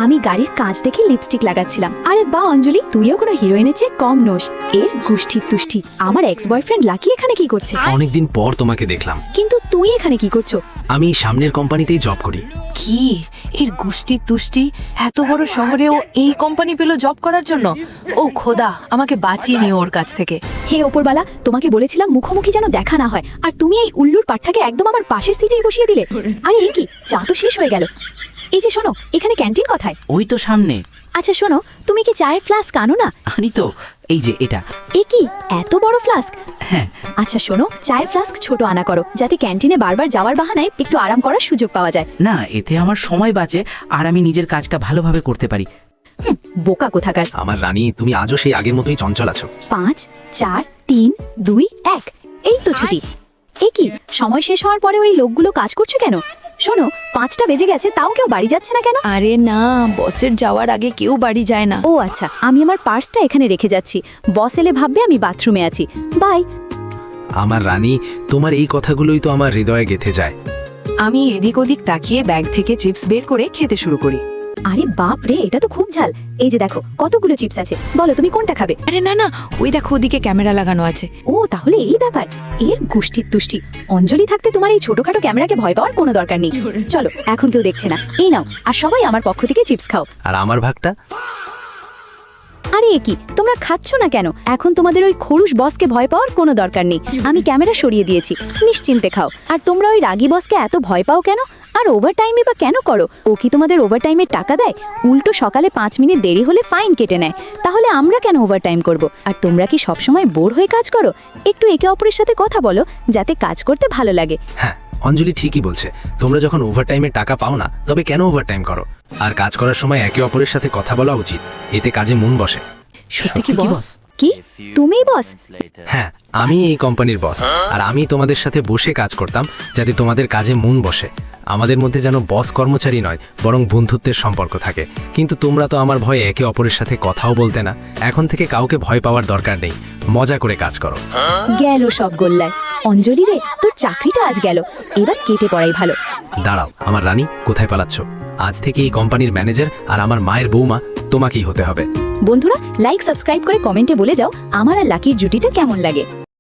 আমি গাড়ির কাঁচ দেখে লিপস্টিক লাগাচ্ছিলাম। আরে বা অঞ্জলি, তুইও কোনো হিরোইনের চেয়ে কম নোস। এর গুষ্টির তুষ্টি। আমার এক্স বয়ফ্রেন্ড লাকি এখানে কি করছে? অনেকদিন পর তোমাকে দেখলাম। কিন্তু তুই এখানে কি করছো? আমি সামনের কোম্পানিতেই জব করি। কি এর গুষ্টি তুষ্টি, এত বড় শহরেও এই কোম্পানি পেল জব করার জন্য? ও খোদা, আমাকে বাঁচিয়ে নিও ওর কাছ থেকে। হে ওপরবালা, তোমাকে বলেছিলাম মুখোমুখি যেন দেখা না হয়, আর তুমি এই উল্লুর পাঠটাকে একদম আমার পাশের সিটেই বসিয়ে দিলে। আরে এ কি, চা তো শেষ হয়ে গেল। এই যে শোনো, এখানে ক্যান্টিন কোথায়? ওই তো সামনে। আচ্ছা শোনো, তুমি কি চায়ের ফ্লাস্ক আনো না? আনি তো, এই যে এটা। এ কি এত বড় ফ্লাস্ক? হ্যাঁ। আচ্ছা শোনো, চায়ের ফ্লাস্ক ছোট আনা করো, যাতে ক্যান্টিনে বারবার যাওয়ার বাহানায় একটু আরাম করার সুযোগ পাওয়া যায়। না, এতে আমার সময় বাঁচে আর আমি নিজের কাজটা ভালোভাবে করতে পারি। বোকা কোথাকার। আমার রানী, তুমি আজও সেই আগের মতোই চঞ্চল আছো। 5 4 3 2 1, এই তো ছুটি। এ কি, সময় শেষ হওয়ার পরে ওই লোকগুলো কাজ করছে কেন? শোনো, 5টা বেজে গেছে, তাও কেউ বাড়ি যাচ্ছে না কেন? আরে না, বসের যাওয়ার আগে কেউ বাড়ি যায় না। ও আচ্ছা, আমি আমার পার্সটা এখানে রেখে যাচ্ছি। বস এলে ভাববে আমি বাথরুমে আছি। বাই। আমার রানী, তোমার এই কথাগুলোই তো আমার হৃদয়ে গেঁথে যায়। আমি এদিক ওদিক তাকিয়ে ব্যাগ থেকে চিপস বের করে খেতে শুরু করি। আরে বাপ রে, এটা তো খুব ঝাল। এই যে দেখো কতগুলো চিপস আছে, বলো তুমি কোনটা খাবে? আরে না না, ওই দেখো ওদিকে ক্যামেরা লাগানো আছে। ও তাহলে এই ব্যাপার। এর গুষ্টির তুষ্টি। অঞ্জলি থাকতে তোমার এই ছোটখাটো ক্যামেরাকে ভয় পাওয়ার কোনো দরকার নেই। চলো, এখন কেউ দেখছে না, এই নাও। আর সবাই আমার পক্ষ থেকে চিপস খাও। আর আমার ভাগটা? আরে এ কি, তোমরা খাচ্ছ না কেন? এখন তোমাদের ওই খরুশ বসকে ভয় পাওয়ার কোনো দরকার নেই। আমি ক্যামেরা সরিয়ে দিয়েছি, নিশ্চিন্তে খাও। আর তোমরা ওই রাগী বসকে এত ভয় পাও কেন? আর ওভারটাইমে বা কেন করো? ও কি তোমাদের ওভারটাইমের টাকা দেয়? উল্টো সকালে 5 মিনিট দেরি হলে ফাইন কেটে নেয়। তাহলে আমরা কেন ওভারটাইম করব? আর তোমরা কি সবসময় বোর হয়ে কাজ করো? একটু একে অপরের সাথে কথা বলো, যাতে কাজ করতে ভালো লাগে। হ্যাঁ, অঞ্জলি ঠিকই বলছে। তোমরা যখন ওভারটাইমে টাকা পাও না, তবে কেন ওভারটাইম করো? আর কাজ করার সময় একে অপরের সাথে কথা বলা উচিত, এতে কাজে মন বসে। সত্যি কি বস? কি তুমিই বস? হ্যাঁ, আমি এই কোম্পানির বস। আর আমি তোমাদের সাথে বসে কাজ করতাম, যাতে তোমাদের কাজে মন বসে। আমাদের মধ্যে যেন বস কর্মচারী নয়, বরং বন্ধুত্বের সম্পর্ক থাকে। কিন্তু তোমরা তো আমার ভয়ে একে অপরের সাথে কথাও বলতে না। এখন থেকে কাউকে ভয় পাওয়ার দরকার নেই, মজা করে কাজ করো। গেল সব গোল্লায়। অঞ্জলি রে, তোর চাকরিটা আজ গেল। এবার কেটে পড়াই ভালো। দাঁড়াও আমার রানী, কোথায় পালাচ্ছ? আজ থেকে এই কোম্পানির ম্যানেজার আর আমার মায়ের বৌমা তোমাকেই হতে হবে। বন্ধুরা, লাইক সাবস্ক্রাইব করে কমেন্টে বলে যাও আমার আর লাকির জুটিটা কেমন লাগে।